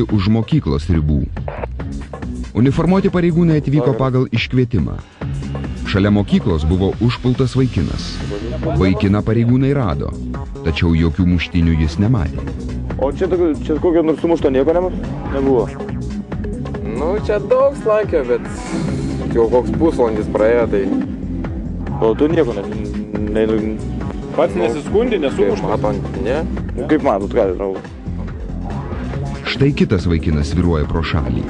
nusiųsti už mokyklos ribų. Uniformuoti pareigūnai atvyko pagal iškvietimą. Šalia mokyklos buvo užpultas vaikinas. Vaikiną pareigūnai rado, tačiau jokių muštinių jis nematė. O čia kokio nors sumušto nieko nebuvo? Nu, čia daug slankė, bet jau koks pusvalandis praėjo, tai... O tu nieko Pats nesiskundė, nesumuštas? Matant, ne. Kaip matot, ką žinau? Štai kitas vaikinas viruoja pro šalį.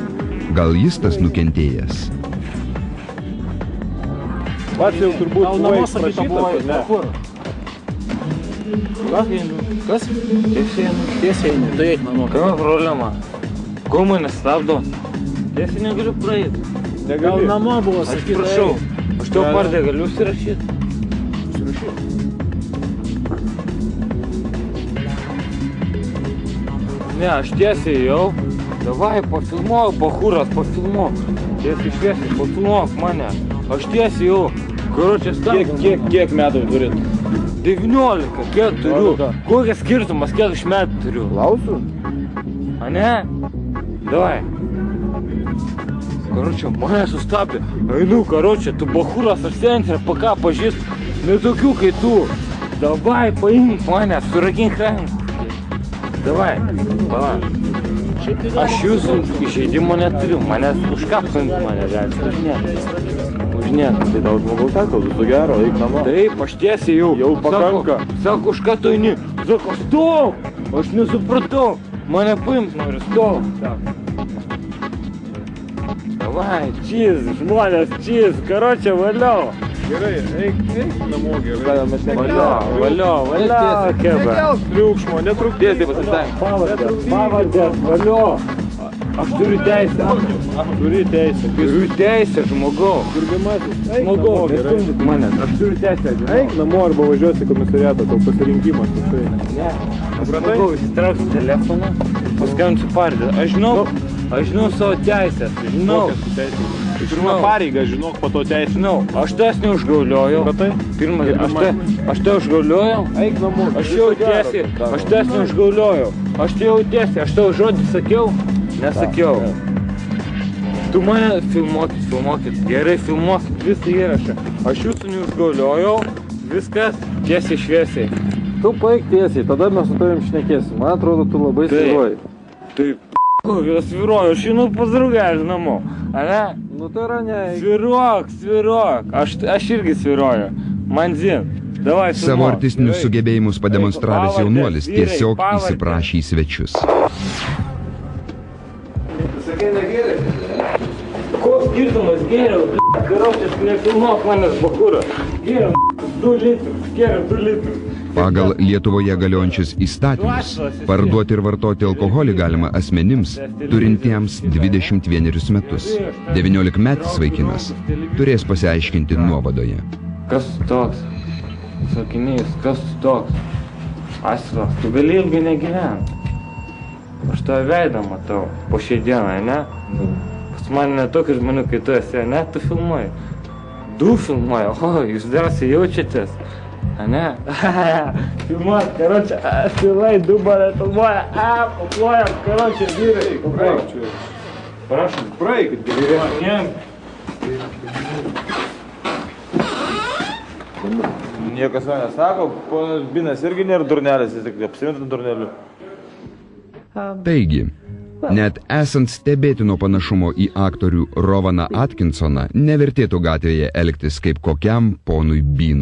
Gal jis tas nukentėjęs? Pats jau turbūt buvai prašytas, ne? Kas? Tiesiai, tai eik namo. Ką problema? Ko mane stabdo? Tiesiai negaliu praeiti. Gal namo buvo sakyti. Prašau, aš tau pardė galiu užsirašyti. Ne, aš tiesiai jau. Davai, pafilmuok, bachūras, pafilmuok. Tiesiai šviesiai, pafilmuok mane. Aš tiesiai jau. Karočią stabdom. Kiek metų turit? 19, kiek turiu? Kokias skirtumas, kiek aš metų turiu? Lausiu? A ne? Davai. Karočią, mane sustabdė. Einu, karočią, tu bachūras, aš centrą, ką pažįstu. Ne tokių kai tu. Davai, paimk mane, surakink ranką. Davai, pala. Aš jūsų išeidimo neturiu, manęs už ką paimti mane gali. Už nieką. Tai tau žmogaus sako, tu gero, eik namo. Taip, aš tiesiai jau. Jau pakanka. Sako, už ką tu eini? Sako, stop! Aš nesupratau. Mane paimt nori, stop. Davai, čys, žmonės, čys, karočią, valiau. Gerai, eik namo, gerai. Valio, keba. Nekelk triukšmo, netrukdėti Pavardės, valio. Aš turiu teisę. Turiu teisę, žmogau. Žmogau, nestumdyk manęs. Aš turiu teisę. Eik namo arba važiuosi į komisariatą, tau pasirinkimas. Ne. Žmogau, įsitrauksiu telefoną, paskambinsiu pardės. Aš žinau savo teisės. Žinau. Pirma pareiga, žinok, po to teisę. Žinau, aš tas neužgauliojau. Aš tai užgauliojau. Eik namo. Aš jau tiesiai, aš tas neužgauliojau. Aš tai jau tiesiai, aš tau žodį sakiau. Nesakiau. Tu mane filmuokit. Gerai, filmuokit visą įrašą. Aš jūsų neužgauliojau. Viskas tiesiai šviesiai. Tu paeik tiesiai, tada mes su tavim šnekėsim. Man atrodo, tu labai sviruoji. Taip, kokios sviruoju, aš einu pas draugelį namo. Ane? Nu tai yra ne. Sviruok. Aš irgi sviruoju. Man zin. Davai, filmuok. Savo artistinius sugebėjimus pademonstravęs jaunuolis tiesiog įsiprašė į svečius. Sakai, negėrė? Koks skirtumas gėriau, karočias, nefilmuok manęs bachūrą. Gėriau 2 litrus. Pagal Lietuvoje galiojančius įstatymus parduoti ir vartoti alkoholį galima asmenims, turintiems 21 metus. 19-metis vaikinas turės pasiaiškinti nuovadoje. Kas toks? Sakinys, kas toks? Asilas, tu gali ilgai negyventi. Aš tavo veidą matau po šiai dienai, ne? Pas mane ne tokių žmonių, kai tu esi, ne? Tu filmuoji. 2 filmuoji, jūs drąsiai jaučiatės. Ne? Filmuot, karočią, filai, 2 balai filmuoja, paplojam, karočią, vyrai. Prašom, Praeikit, gerai. Niekas man nesako, ponas Binas irgi nėra durnelis, jis tik apsiminta durneliu. Taigi, net esant stebėtino panašumo į aktorių Rovaną Atkinsoną, nevertėtų gatvėje elgtis kaip kokiam ponui Binui.